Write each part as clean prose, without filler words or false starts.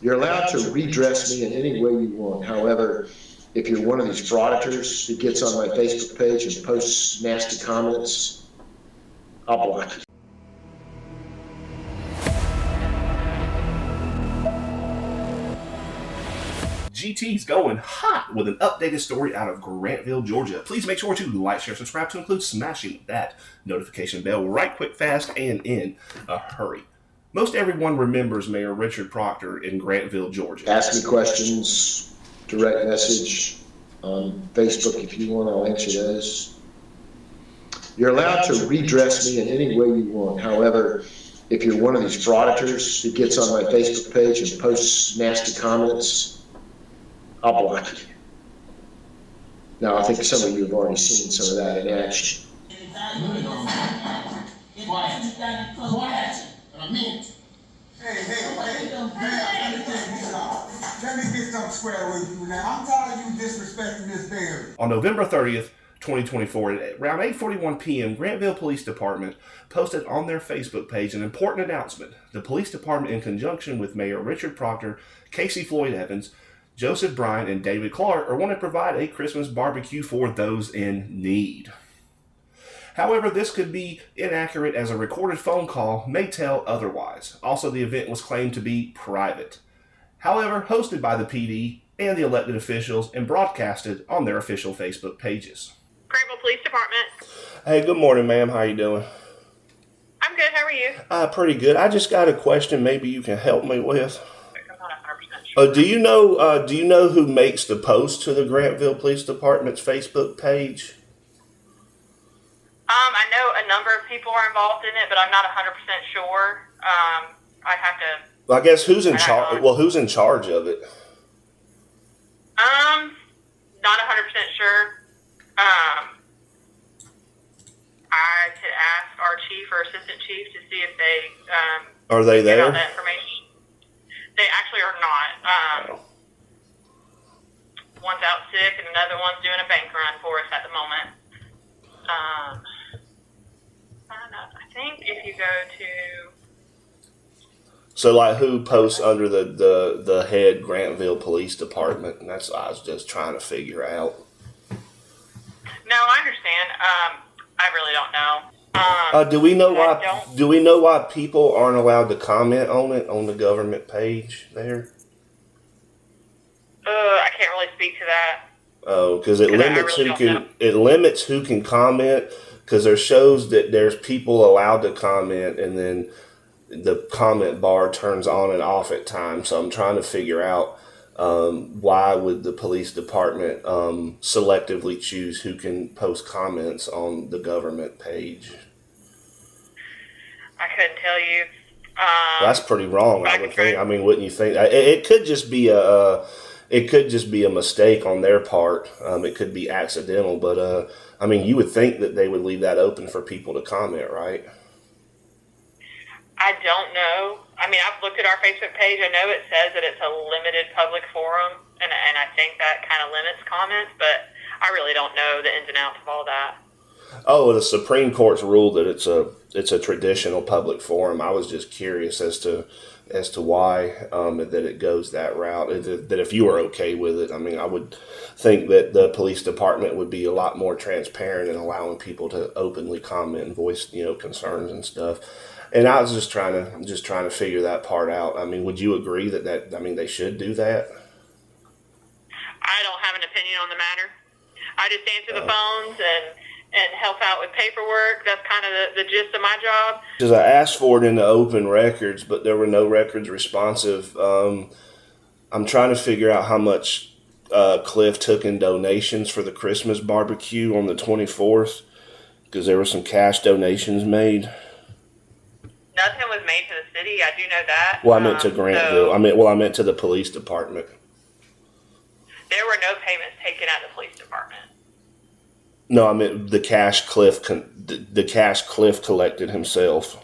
You're allowed to redress me in any way you want. However, if you're one of these frauditors that gets on my Facebook page and posts nasty comments, I'll block you. GT's going hot with an updated story out of Grantville, Georgia. Please make sure to like, share, subscribe, to include smashing that notification bell right quick, fast, and in a hurry. Most everyone remembers Mayor Richard Proctor in Grantville, Georgia. Ask me questions, direct message on Facebook if you want, I'll answer those. You're allowed to redress me in any way you want. However, if you're one of these frauditors that gets on my Facebook page and posts nasty comments, I'll block you. Now, I think some of you have already seen some of that in action. Quiet. I mean it. Hey, let me get something square with you now. I'm tired of you disrespecting this berry. On November 30th, 2024, at around 8:41 p.m., Grantville Police Department posted on their Facebook page an important announcement. The police department, in conjunction with Mayor Richard Proctor, Casey Floyd Evans, Joseph Breyne, and David Clark, are wanting to provide a Christmas barbecue for those in need. However, this could be inaccurate as a recorded phone call may tell otherwise. Also, the event was claimed to be private. However, hosted by the PD and the elected officials and broadcasted on their official Facebook pages. Grantville Police Department. Hey, good morning, ma'am. How you doing? I'm good. How are you? Pretty good. I just got a question maybe you can help me with. I'm not 100% sure. Do you know who makes the post to the Grantville Police Department's Facebook page? I know a number of people are involved in it, but I'm not 100% sure. I'd have to. Well, I guess who's in charge? Well, who's in charge of it? Not 100% sure. I could ask our chief or assistant chief to see if they are they there? All that information. They actually are not. One's out sick, and another one's doing a bank run for us at the moment. I think if you go to... So, like, who posts under the head Grantville Police Department? And that's what I was just trying to figure out. No, I understand. I really don't know. Do we know why people aren't allowed to comment on it on the government page there? I can't really speak to that. Oh, because it limits who can comment. Because there shows that there's people allowed to comment, and then the comment bar turns on and off at times. So I'm trying to figure out why would the police department selectively choose who can post comments on the government page? I couldn't tell you. That's pretty wrong, I would think. I mean, wouldn't you think? It could just be a mistake on their part. It could be accidental, but I mean, you would think that they would leave that open for people to comment, right? I don't know. I mean, I've looked at our Facebook page. I know it says that it's a limited public forum, and I think that kind of limits comments, but I really don't know the ins and outs of all that. Oh, the Supreme Court's ruled that it's a traditional public forum. I was just curious as to why that it goes that route. That if you were okay with it, I mean, I would think that the police department would be a lot more transparent in allowing people to openly comment and voice, concerns and stuff. And I was just trying to figure that part out. I mean, would you agree that they should do that? I don't have an opinion on the matter. I just answer the phones and help out with paperwork. That's kind of the gist of my job. Because I asked for it in the open records, but there were no records responsive. I'm trying to figure out how much Cliff took in donations for the Christmas barbecue on the 24th, because there were some cash donations made. Nothing was made to the city. I do know that. Well, I meant to Grantville. I meant to the police department. There were no payments taken at the police department. No, I meant the cash Cliff collected himself.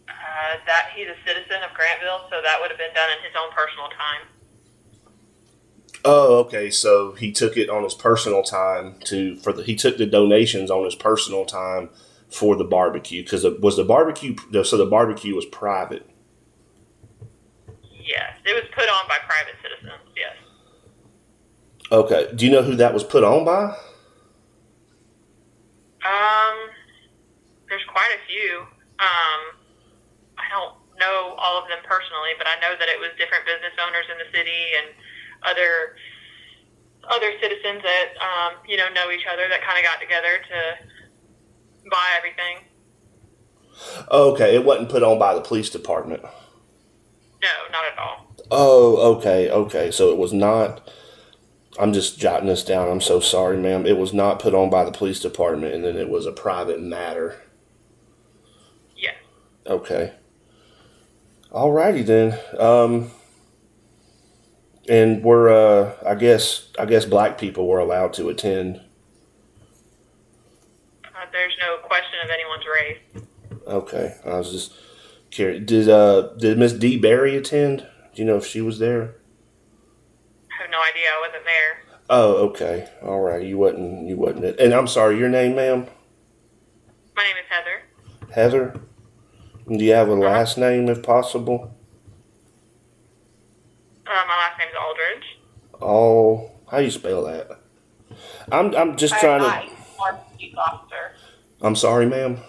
That he's a citizen of Grantville, so that would have been done in his own personal time. Oh, okay. So he took it on his personal time he took the donations on his personal time for the barbecue, because the barbecue was private. Yes, it was put on by private citizens, yes. Okay. Do you know who that was put on by? There's quite a few. I don't know all of them personally, but I know that it was different business owners in the city and other citizens that, know each other that kind of got together to buy everything. Okay. It wasn't put on by the police department. No, not at all. Oh, okay. So it was not. I'm just jotting this down. I'm so sorry, ma'am. It was not put on by the police department, and then it was a private matter. Yeah. Okay. Alrighty then. And we're, I guess black people were allowed to attend. There's no question of anyone's race. Okay. I was just curious. Did Miss dberry attend? Do you know if she was there? I have no idea. I wasn't there. Oh, okay. All right. You wasn't it. And I'm sorry, your name, ma'am? My name is Heather. Heather? Do you have a last name, if possible? My last name is Aldridge. Oh, how you spell that? I'm just trying to. Sworn police officer. I'm sorry, ma'am.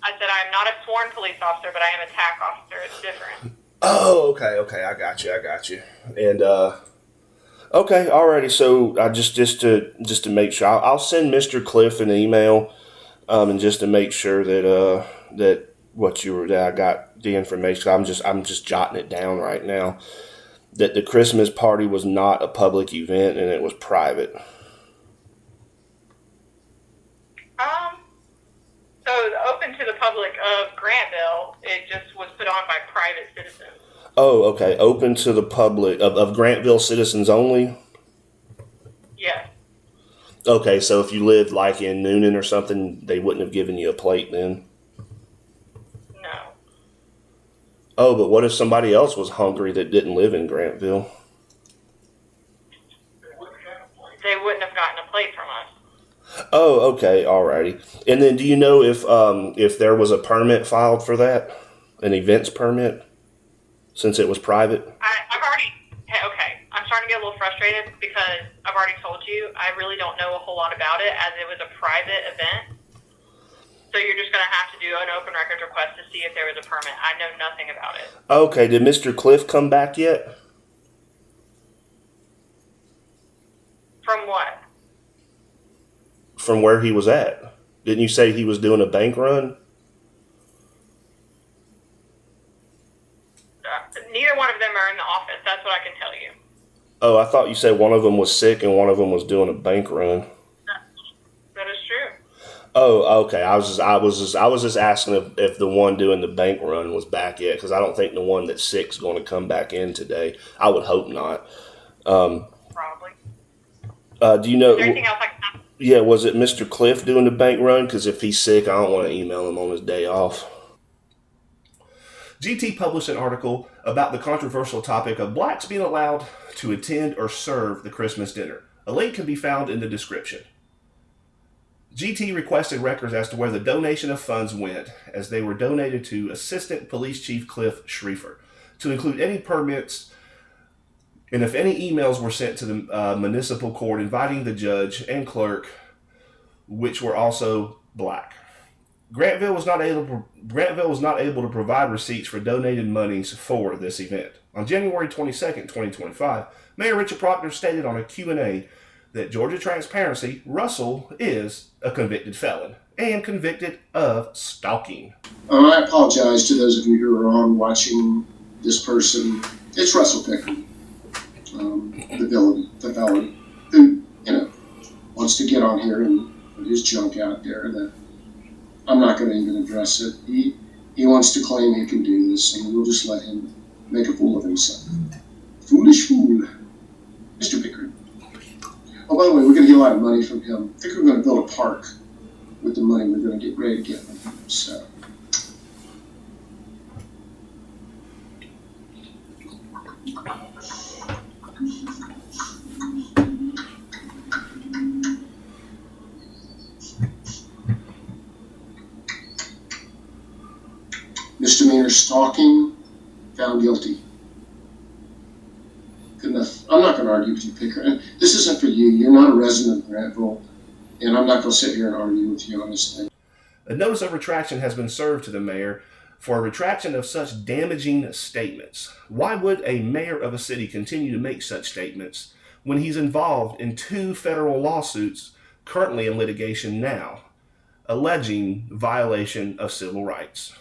I said I'm not a sworn police officer, but I am a TAC officer. It's different. Oh, okay. I got you. And okay, alrighty. So I just to make sure, I'll send Mr. Cliff an email, and just to make sure that that I got the information. I'm just jotting it down right now. That the Christmas party was not a public event and it was private. So open to the public of Grantville, it just was put on by private citizens. Oh, okay. Open to the public of Grantville citizens only? Yes. Okay, so if you lived like in Noonan or something, they wouldn't have given you a plate then? No. Oh, but what if somebody else was hungry that didn't live in Grantville? They wouldn't have gotten a plate from us. Oh, okay, alrighty. And then do you know if there was a permit filed for that? An events permit? Since it was private? I'm starting to get a little frustrated because I've already told you I really don't know a whole lot about it as it was a private event. So you're just going to have to do an open records request to see if there was a permit. I know nothing about it. Okay, did Mr. Cliff come back yet? From what? From where he was at. Didn't you say he was doing a bank run? Neither one of them are in the office. That's what I can tell you. Oh, I thought you said one of them was sick and one of them was doing a bank run. That is true. Oh, okay. I was just asking if the one doing the bank run was back yet, because I don't think the one that's sick is going to come back in today. I would hope not. Probably. Do you know? Is there anything else I can? Yeah, was it Mr. Cliff doing the bank run? Because if he's sick, I don't want to email him on his day off. GT published an article about the controversial topic of blacks being allowed to attend or serve the Christmas dinner. A link can be found in the description. GT requested records as to where the donation of funds went, as they were donated to Assistant Police Chief Cliff Schreifer, to include any permits and if any emails were sent to the municipal court inviting the judge and clerk, which were also black. Grantville was not able to provide receipts for donated monies for this event. On January 22nd, 2025, Mayor Richard Proctor stated on a Q&A that Georgia Transparency, Russell is a convicted felon and convicted of stalking. I apologize to those of you who are on watching this person. It's Russell Pickard, the felon, who, wants to get on here and put his junk out there that I'm not going to even address it. He wants to claim he can do this, and we'll just let him make a fool of himself. Foolish fool. Mr. Pickard. Oh, by the way, we're going to get a lot of money from him. I think we're going to build a park with the money we're going to get ready to get from him. So. Misdemeanor stalking, found guilty. I'm not going to argue with you, Picker. And this isn't for you. You're not a resident of Grantville, and I'm not going to sit here and argue with you on this thing. A notice of retraction has been served to the mayor for a retraction of such damaging statements. Why would a mayor of a city continue to make such statements when he's involved in 2 federal lawsuits currently in litigation now, alleging violation of civil rights?